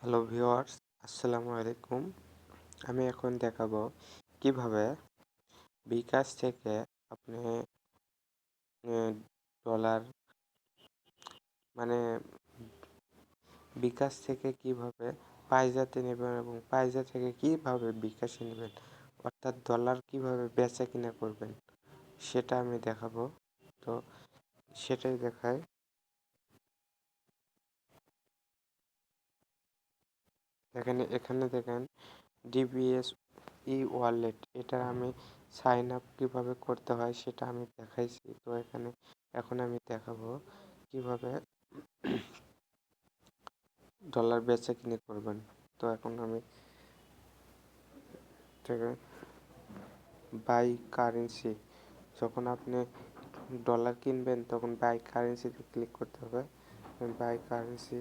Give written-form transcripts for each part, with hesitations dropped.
Hello viewers, আসসালামু আলাইকুম। আমি এখন দেখাবো কিভাবে বিকাশ থেকে আপনি ডলার মানে বিকাশ থেকে কিভাবে পাইজাতে নেবেন এবং পাইজা থেকে কিভাবে বিকাশে নেবেন, অর্থাৎ ডলার কিভাবে বেচা কিনা করবেন সেটা আমি দেখাবো। তো সেটাই দেখাই। এখানে দেখেন ডিবিএস ওয়ালেট, এটা আমি সাইন আপ কীভাবে করতে হয় সেটা আমি দেখাইছি। তো এখন আমি দেখাবো কিভাবে ডলার বেচা কিনে করবেন। তো এখন আমি থেকে বাই কারেন্সি, যখন আপনি ডলার কিনবেন তখন বাই কারেন্সিতে ক্লিক করতে হবে। বাই কারেন্সি,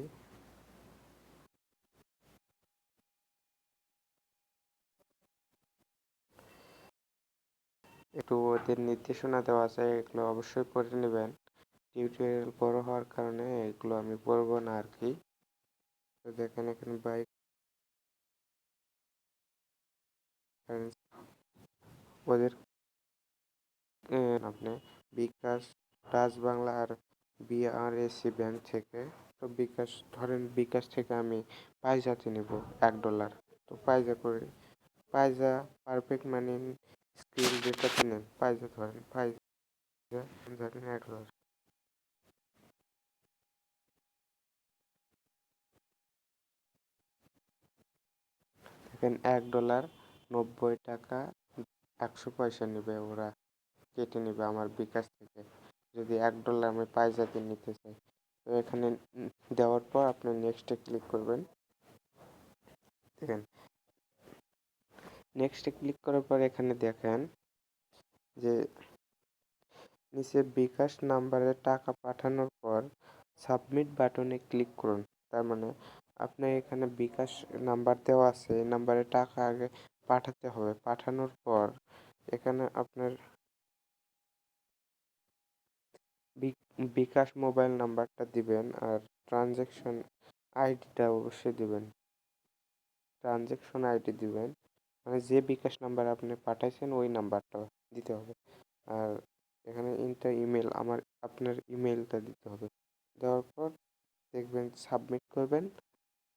একটু ওদের নির্দেশনা দেওয়া আছে, এগুলো অবশ্যই পড়ে নেবেন। টিউটোরিয়াল বড় হওয়ার কারণে এগুলো আমি পড়বো না আর কি। তো দেখেন এখানে বাই কারেন্সি ওদের আপনি বিকাশ, ডাচ বাংলা আর বিআরএসি ব্যাংক থেকে। তো বিকাশ থেকে আমি পাইজাতে নেব $1। তো পাইজা পারফেক্ট মানি স্কিল যেটাতে নেন, পাইজা ধরেন, পাইজা ধরেন $1। দেখেন $1 90 টাকা 100 পয়সা নেবে, ওরা কেটে নেবে আমার বিকাশ থেকে, যদি $1 আমি পাইজাতে নিতে চাই। তো এখানে দেওয়ার পর আপনি নেক্সটে ক্লিক করবেন। দেখেন নেক্সটে ক্লিক করার পর এখানে দেখেন যে নিচে বিকাশ নাম্বারে টাকা পাঠানোর পর সাবমিট বাটনে ক্লিক করুন। তার মানে আপনার এখানে বিকাশ নাম্বার দেওয়া আছে, এই নাম্বারে টাকা আগে পাঠাতে হবে। পাঠানোর পর এখানে আপনার বিকাশ মোবাইল নাম্বারটা দিবেন আর ট্রানজ্যাকশন আইডিটা অবশ্যই দিবেন। ট্রানজ্যাকশন আইডি দিবেন, মানে যে বিকাশ নাম্বার আপনি পাঠাইছেন ওই নাম্বারটা দিতে হবে। আর এখানে ইমেল, আপনার ইমেলটা দিতে হবে। দেওয়ার পর দেখবেন সাবমিট করবেন,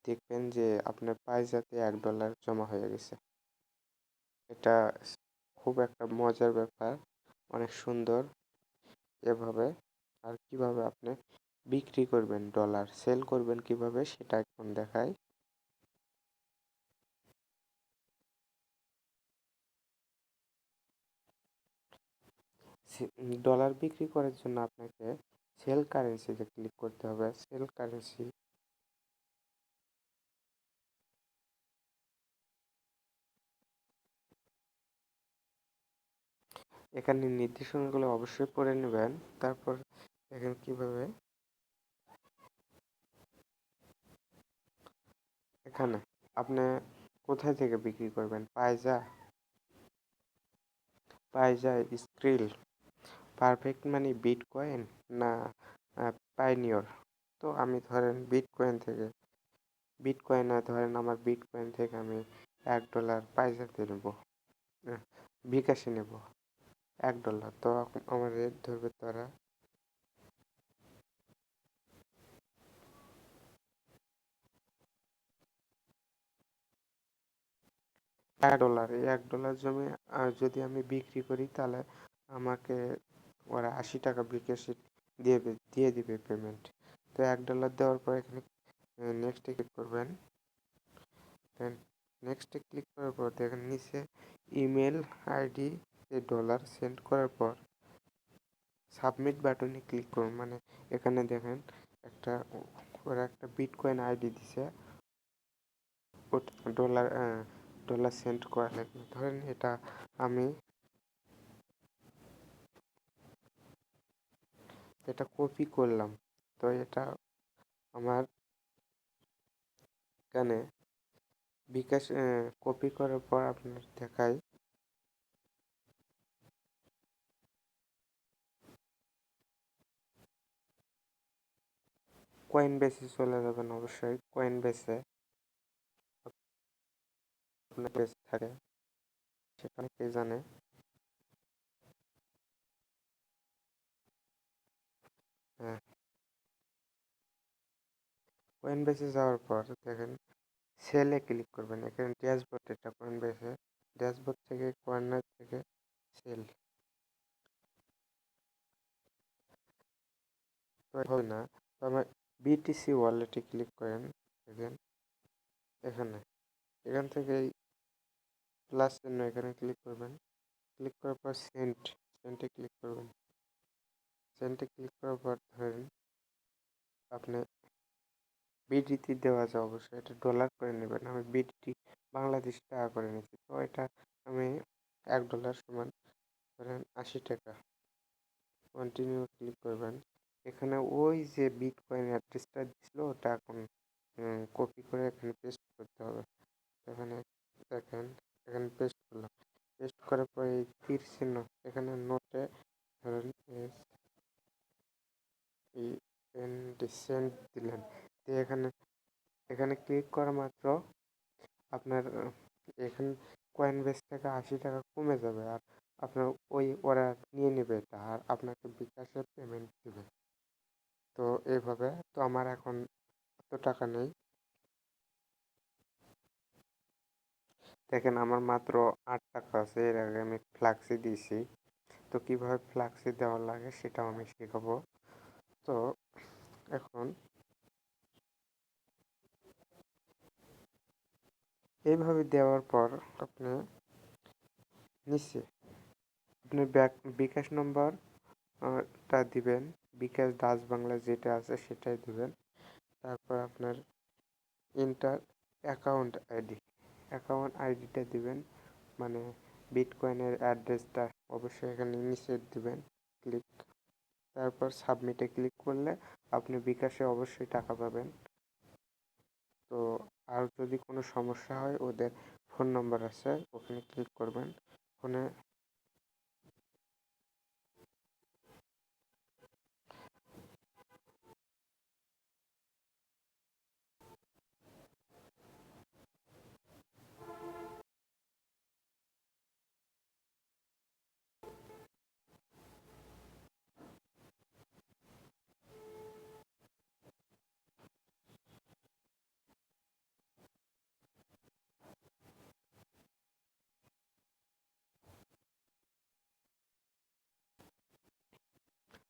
দেখবেন যে আপনার পাইজাতে $1 জমা হয়ে গেছে। এটা খুব একটা মজার ব্যাপার, অনেক সুন্দর। এভাবে আর কিভাবে আপনি বিক্রি করবেন, ডলার সেল করবেন কিভাবে সেটা এখন দেখাই। ডলার বিক্রি করার জন্য আপনাকে সেল কারেন্সিতে ক্লিক করতে হবে। সেল কারেন্সি, এখানে নির্দেশনাগুলো অবশ্যই পড়ে নেবেন। তারপর দেখেন কিভাবে এখানে আপনি কোথায় থেকে বিক্রি করবেন, পাইজা স্ক্রিল, পারফেক্ট মানি, বিটকয়েন না পাইনিয়র। তো আমি ধরেন আমার বিটকয়েন থেকে আমি $1 পাইজাতে নেব, বিকাশে নেব $1। তো আমার রেট ধরবে তারা $1। এই $1 জমি যদি আমি বিক্রি করি তাহলে আমাকে ওরা $80 বিকাশে দিয়ে দিবে পেমেন্ট। তো $1 দেওয়ার পর এখানে নেক্সটে ক্লিক করবেন। দেন নেক্সটে ক্লিক করার পর দেখেন নিচে ইমেল আইডি ডলার সেন্ড করার পর সাবমিট বাটনে ক্লিক করুন। মানে এখানে দেখেন একটা ওরা একটা বিটকয়েন আইডি দিছে, ওটা ডলার সেন্ড করা লাগবে। ধরেন আমি এটা কপি করলাম। তো এটা আমার এখানে বিকাশ কপি করার পর আপনার দেখায় কয়েন বেসে চলে যাবেন, অবশ্যই কয়েন বেসে। আপনার পেজ থাকে, সেখানে কে জানে। হ্যাঁ, কয়েনবেসে যাওয়ার পর দেখেন সেলে ক্লিক করবেন। এখানে ড্যাশবোর্ড, এটা কয়েনবেসে ড্যাশবোর্ড থেকে কর্নার থেকে সেল হবে না, তো আমার বিটিসি ওয়ালেটে ক্লিক করেন। দেখেন এখানে, এখান থেকে এই প্লাস চিহ্ন এখানে ক্লিক করবেন। ক্লিক করার পর সেন্টে ক্লিক করবেন। সেন্টে ক্লিক করার পর ধরেন আপনি বিডিটি দেওয়া আছে, অবশ্যই এটা ডলার করে নেবেন। আমি বিডিটি বাংলাদেশি টাকা করে নিচ্ছি, তো এটা আমি $1 সমান ধরেন 80 টাকা। কন্টিনিউ ক্লিক করবেন। এখানে ওই যে বিটকয়েন অ্যাড্রেসটা দিছিল ওটা এখন কপি করে এখানে পেস্ট করতে হবে। এখানে দেখেন, এখানে পেস্ট করলাম। পেস্ট করার পরে এই তীর চিহ্ন এখানে নোটে ধরেন সেন্ড দিলেন। তো এখানে এখানে ক্লিক করা মাত্র আপনার এখানে কয়েনবেস থেকে 80 টাকা কমে যাবে, আর আপনার ওরা নিয়ে নেবে এটা, আর আপনাকে বিকাশে পেমেন্ট দেবে। তো এইভাবে, তো আমার এখন এত টাকা নেই। দেখেন আমার মাত্র 8 টাকা আছে, এর আগে আমি ফ্লাক্সি দিয়েছি। তো কিভাবে ফ্লাক্সি দেওয়া লাগে সেটাও আমি শেখাবো। তো এখন এইভাবে দেওয়ার পর আপনি নিচে আপনি বিকাশ নম্বর টা দিবেন। বিকাশ ডাচ বাংলা যেটা আছে সেটাই দিবেন। তারপর আপনার ইন্টার অ্যাকাউন্ট আইডিটা দিবেন, মানে বিটকয়েনের অ্যাড্রেসটা অবশ্যই এখানে নিচে দিবেন। ক্লিক, তারপর সাবমিটে ক্লিক করলে আপনি বিকাশে অবশ্যই টাকা পাবেন। তো আর যদি কোনো সমস্যা হয় ওদের ফোন নম্বর আছে, ওখানে ক্লিক করবেন। ফোনে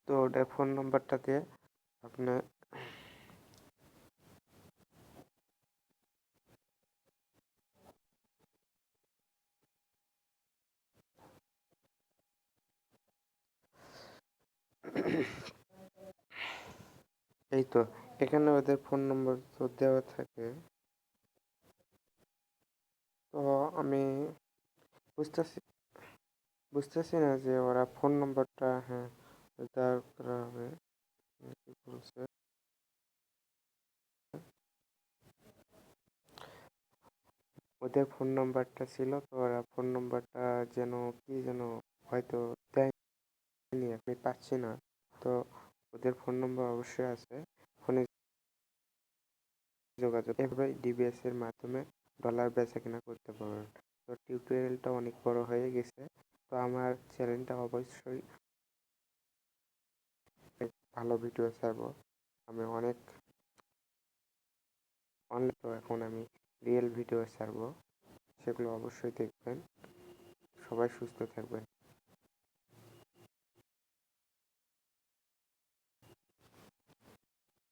তো ওদের ফোন নম্বরটা দিয়ে আপনি এই তো এখানে ওদের ফোন নম্বর তো দেওয়া থাকে। তো আমি বুঝতেছি বুঝতেছি না যে ওরা ফোন নম্বরটা, হ্যাঁ, দেওয়া করা হবে। কি বলছে, ওদের ফোন নাম্বারটা ছিল, তো ওরা ফোন নাম্বারটা যেন কি যেন হয়তো দেয়নি, আমি পাচ্ছি না। তো ওদের ফোন নাম্বার অবশ্যই আছে, ফোনে যোগাযোগ, এভাবে ডিবিএস এর মাধ্যমে ডলার বেচা কেনা করতে পারবেন। তো টিউটোরিয়ালটা অনেক বড় হয়ে গেছে, তো আমার চ্যানেলটা অবশ্যই ভালো ভিডিও ছাড়বো। আমি অনেক তো এখন আমি রিয়েল ভিডিও ছাড়বো, সেগুলো অবশ্যই দেখবেন। সবাই সুস্থ থাকবেন।